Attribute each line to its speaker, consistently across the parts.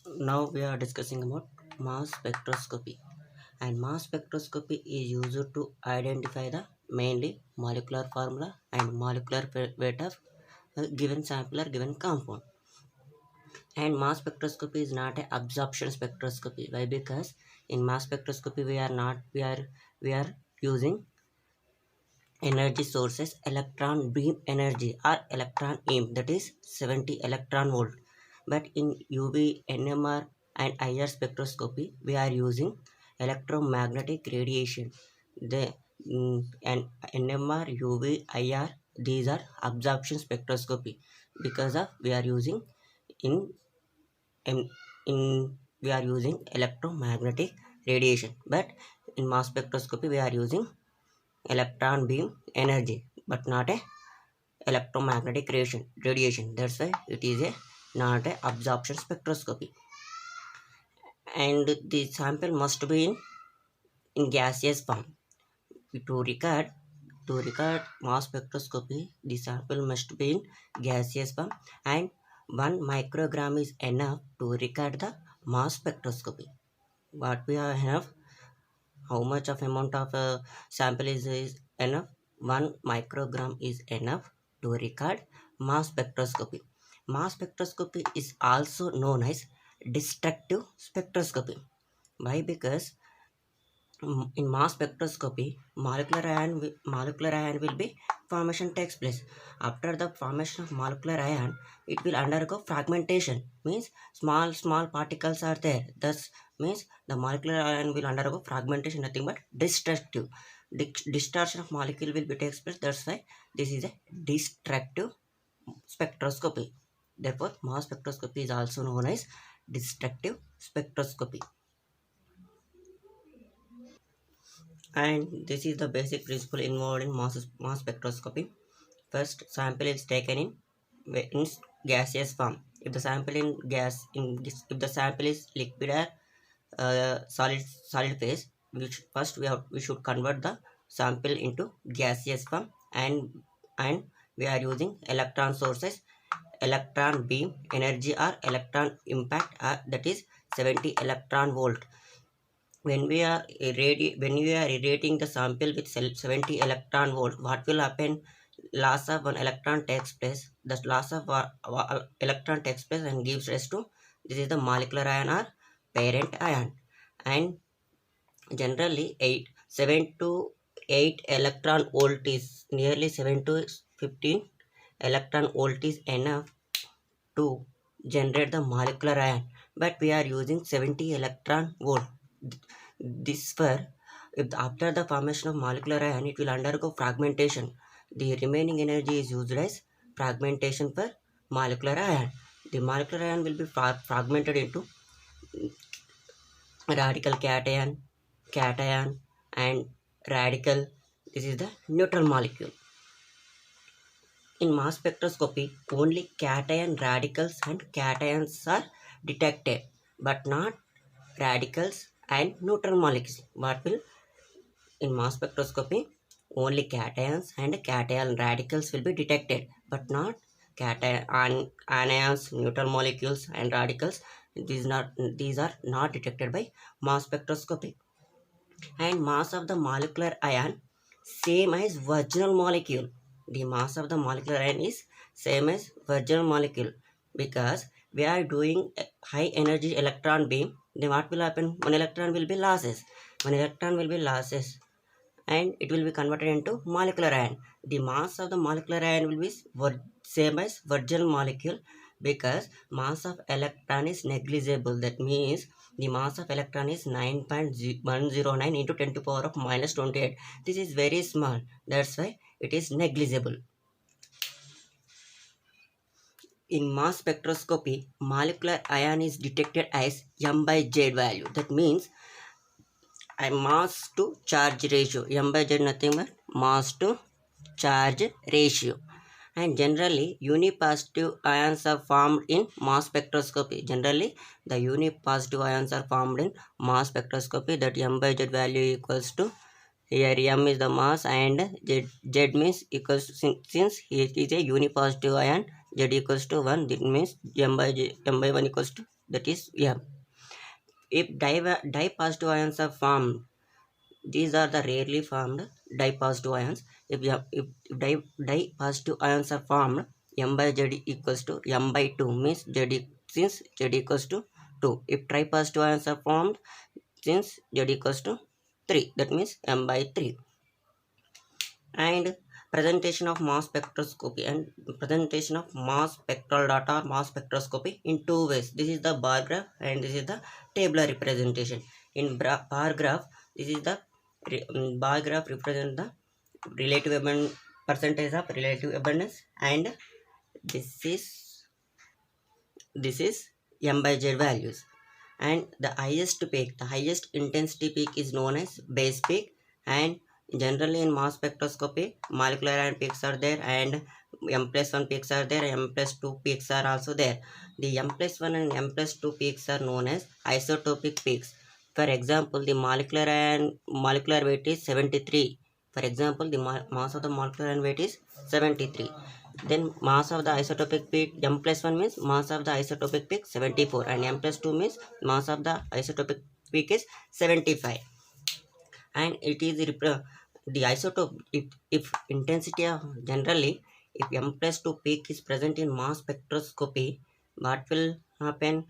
Speaker 1: Now we are discussing about mass spectroscopy, and mass spectroscopy is used to identify the mainly molecular formula and molecular weight of a given sample or given compound. And mass spectroscopy is not a absorption spectroscopy. Why? Because in mass spectroscopy we are using energy sources electron beam energy or electron beam, that is 70 electron volt. But in UV, NMR and IR spectroscopy we are using electromagnetic radiation. The and NMR, UV, IR, these are absorption spectroscopy. Because of we are using in in we are using electromagnetic radiation. But in mass spectroscopy we are using electron beam energy, but not a electromagnetic radiation. That's why it is a not a absorption spectroscopy. And the sample must be in gaseous form. To record mass spectroscopy, the sample must be in gaseous form, and 1 microgram is enough to record the mass spectroscopy. What we have, how much of amount of sample is enough? 1 microgram is enough to record mass spectroscopy. Mass spectroscopy is also known as destructive spectroscopy. Why? Because in mass spectroscopy, molecular ion will be formation takes place. After the formation of molecular ion, it will undergo fragmentation. Means small particles are there. Thus means the molecular ion will undergo fragmentation, nothing but destructive. Distortion of molecule will be takes place. That's why this is a destructive spectroscopy. Therefore, mass spectroscopy is also known as destructive spectroscopy. And this is the basic principle involved in mass spectroscopy. First, sample is taken in gaseous form. If the sample in gas in if the sample is liquid or solid phase, which first we should convert the sample into gaseous form, and we are using electron sources, electron beam energy or electron impact, that is 70 electron volt. When we are irradiating the sample with 70 electron volt, what will happen? Loss of one electron takes place. The loss of electron takes place and gives rise to, this is the molecular ion or parent ion. And generally 7 to 8 electron volt is nearly 7 to 15 electron volt is enough to generate the molecular ion, but we are using 70 electron volt. This for, after the formation of molecular ion, it will undergo fragmentation. The remaining energy is used as fragmentation for molecular ion. The molecular ion will be fragmented into radical cation, and radical, this is the neutral molecule. In mass spectroscopy, only cation radicals and cations are detected, but not radicals and neutral molecules. What will, in mass spectroscopy, only cations and cation radicals will be detected, but not anions, neutral molecules and radicals. These are not detected by mass spectroscopy. And mass of the molecular ion same as original molecule. The mass of the molecular ion is same as original molecule. Because we are doing a high energy electron beam, then what will happen? One electron will be losses. And it will be converted into molecular ion. The mass of the molecular ion will be same as original molecule, because mass of electron is negligible. That means the mass of electron is 9.109 into 10 to the power of minus 28. This is very small. That's why it is negligible. In mass spectroscopy, molecular ion is detected as m by z value. That means a mass to charge ratio. M by z nothing but mass to charge ratio. And generally unipositive ions are formed in mass spectroscopy. Generally the unipositive ions are formed in mass spectroscopy. That m by z value equals to, here m is the mass and z means equals to, since it is a unipositive ion, z equals to 1, that means m by 1 equals to that is M. If dye positive ions are formed, these are the rarely formed dye positive ions. If dye positive ions are formed, M by Z equals to M by 2, means since Z equals to 2. If tri positive ions are formed, since Z equals to 3, that means M by 3. And presentation of mass spectroscopy and presentation of mass spectral data or mass spectroscopy in two ways. This is the bar graph and this is the tabular representation. In bar graph, this is the bar graph represent the percentage of relative abundance, and this is M by Z values. And the highest intensity peak is known as base peak. And generally in mass spectroscopy, molecular ion peaks are there, and M plus 1 peaks are there, M plus 2 peaks are also there. The M plus 1 and M plus 2 peaks are known as isotopic peaks. For example, the molecular weight is 73. For example, the mass of the molecular ion weight is 73. Then mass of the isotopic peak M plus 1 means mass of the isotopic peak 74, and M plus 2 means mass of the isotopic peak is 75. And it is the isotope, if intensity of generally, if M plus 2 peak is present in mass spectroscopy, what will happen?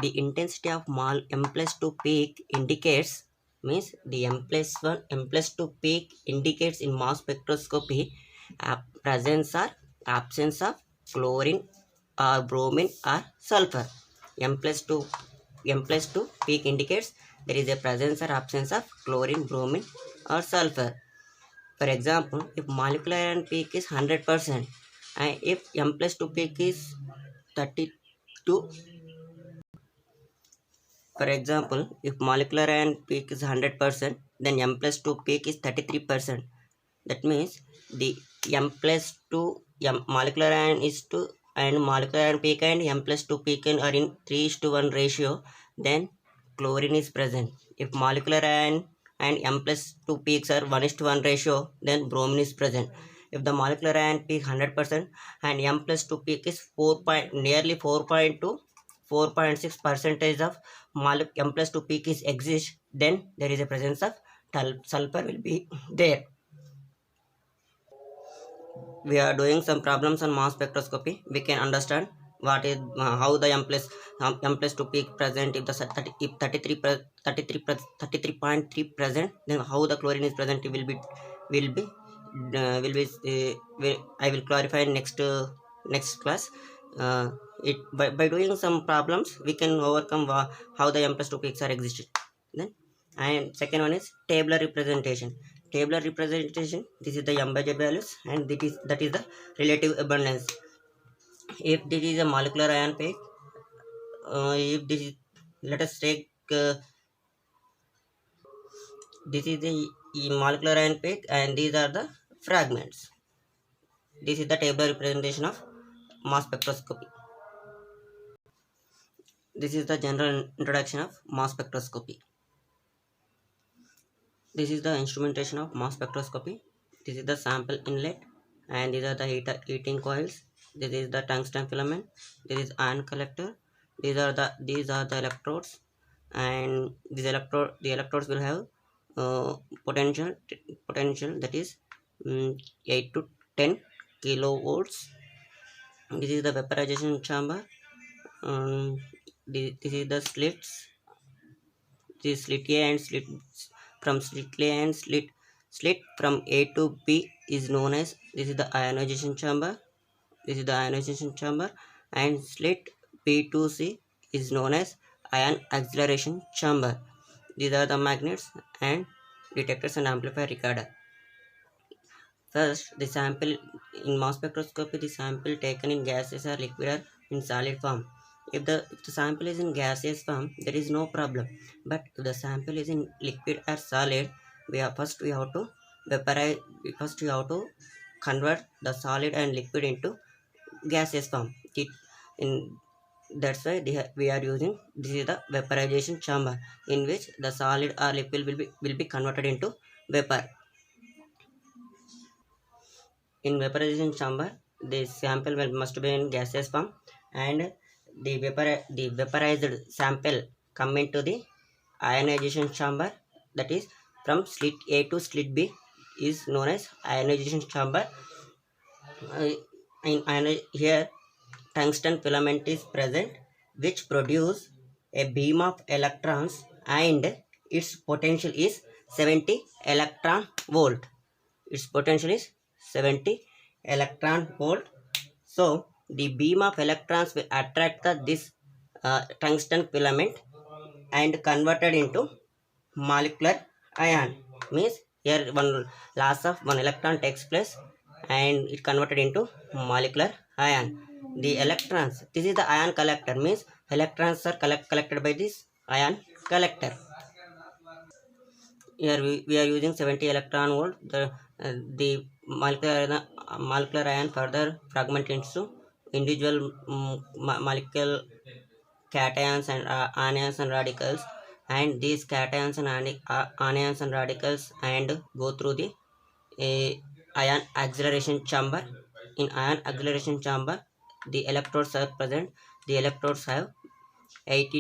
Speaker 1: The intensity of M plus 2 peak indicates, means the M plus 1 M plus 2 peak indicates in mass spectroscopy presence or absence of chlorine or bromine or sulfur. M plus 2 peak indicates there is a presence or absence of chlorine, bromine or sulfur. For example, if molecular ion peak is 100% and if M plus 2 peak is 32, for example, if molecular ion peak is 100%, then M plus 2 peak is 33%. That means the M plus 2 molecular ion is 2 and molecular ion peak and M plus 2 peak are in 3:1 ratio, then chlorine is present. If molecular ion and M plus 2 peaks are 1:1 ratio, then bromine is present. If the molecular ion peak 100% and M plus 2 peak is nearly 4.2 4.6 percentage of M plus 2 peak is exist, then there is a presence of sulfur will be there. We are doing some problems on mass spectroscopy. We can understand what is how the M plus 2 peak present. If the 33.3 present, then how the chlorine is present will be I will clarify in next class. By doing some problems, we can overcome how the M plus 2 peaks are existed. Then, and second one is tabular representation. Tabular representation, this is the M by Z values, and that is the relative abundance. If this is a molecular ion peak, if this is, let us take this is the molecular ion peak and these are the fragments. This is the tabular representation of mass spectroscopy. This is the general introduction of mass spectroscopy. This is the instrumentation of mass spectroscopy. This is the sample inlet, and these are the heating coils. This is the tungsten filament. This is ion collector. These are the electrodes, and the electrodes will have potential that is 8 to 10 kilovolts. This is the vaporization chamber. This is the slits. This slit A and slit from slit A and slit from A to B is known as, this is the ionization chamber. This is the ionization chamber, and slit B to C is known as ion acceleration chamber. These are the magnets and detectors and amplifier recorder. First, the sample in mass spectroscopy, the sample taken in gaseous or liquid or in solid form. If the sample is in gaseous form, there is no problem. But if the sample is in liquid or solid, we have to vaporize. First, we have to convert the solid and liquid into gaseous form. That's why we are using, this is the vaporization chamber, in which the solid or liquid will be converted into vapor. In vaporization chamber, the sample must be in gaseous form, and the vaporized sample come into the ionization chamber, that is from slit A to slit B is known as ionization chamber. Here tungsten filament is present which produce a beam of electrons and its potential is 70 electron volt. Its potential is 70 electron volt. So the beam of electrons will attract this tungsten filament and converted into molecular ion. Means here one loss of one electron takes place and it converted into molecular ion. The electrons, this is the ion collector, means electrons are collected by this ion collector. Here we are using 70 electron volt. The molecular ion further fragment into individual molecule cations and anions and radicals, and these cations and anions and radicals and go through the ion acceleration chamber. In ion acceleration chamber, the electrodes are present. The electrodes have 8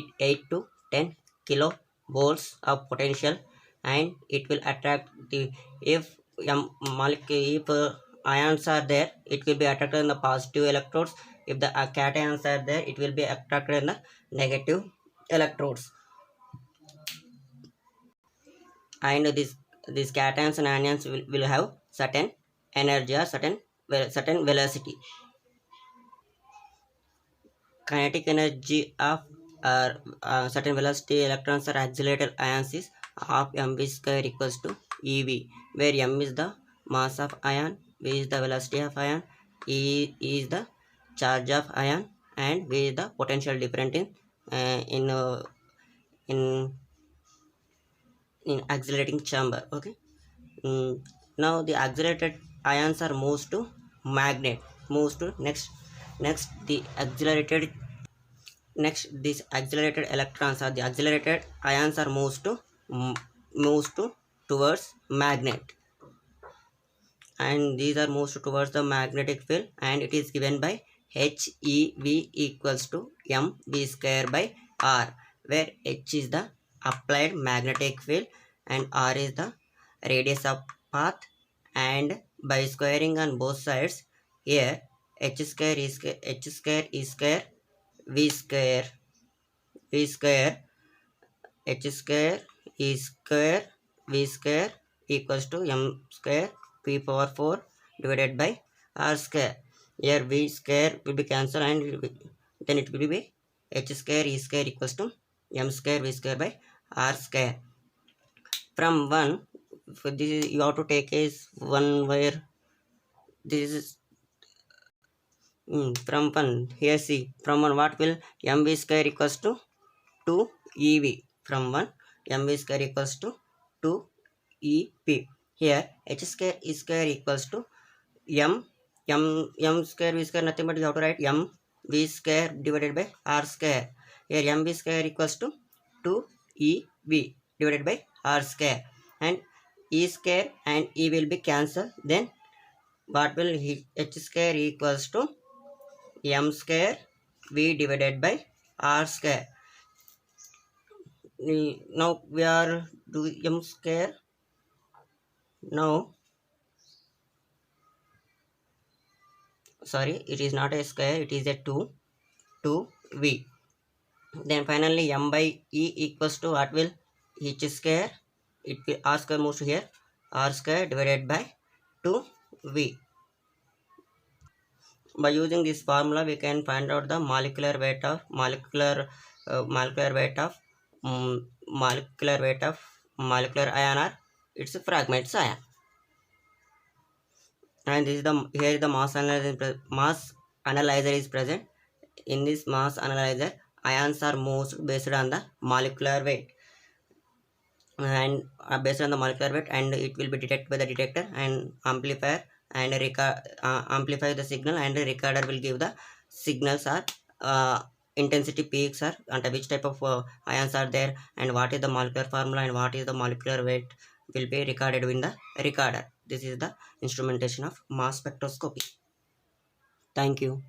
Speaker 1: to 10 kilovolts of potential, and it will attract the if molecule if ions are there, it will be attracted in the positive electrodes. If the cations are there, it will be attracted in the negative electrodes. And these cations and anions will have certain energy or certain velocity. Kinetic energy of certain velocity electrons are accelerated ions is half mv square equals to ev, where m is the mass of ion, v is the velocity of ion, e is the charge of ion, and v is the potential difference in accelerating chamber. Okay. Now the accelerated ions are moves to magnet, moves to next the accelerated next these accelerated electrons or the accelerated ions are moves to towards magnet, and these are moves towards the magnetic field, and it is given by HeV equals to mv square by r, where h is the applied magnetic field and r is the radius of path. And by squaring on both sides, here h square is square v square h square is square v square equals to m square p power 4 divided by r square. Here v square will be cancelled, and then it will be h square e square equals to m square v square by r square. From 1, for this is, you have to take as 1 where this is from 1. Here see, from 1 what will mv square equals to 2 ev. From 1 mv square equals to 2 ep. Here h square e square equals to m square v square, nothing but you have to write m v square divided by r square. Here mv square equals to 2 ev divided by r square, and e square and e will be cancelled. Then what will h square equals to m square v divided by r square. Now we are doing m square. Now sorry, it is not a square, it is a 2v. Then finally m by e equals to what will h square, it will r square moves to here, r square divided by 2v. By using this formula, we can find out the molecular weight of molecular weight of molecular ion or its fragments ion. And this is the here the mass analyzer is present. In this mass analyzer, ions are moved based on the molecular weight, and based on the molecular weight, and it will be detected by the detector and amplifier, and amplify the signal, and the recorder will give the signals or intensity peaks or under which type of ions are there, and what is the molecular formula and what is the molecular weight will be recorded in the recorder. This is the instrumentation of mass spectroscopy. Thank you.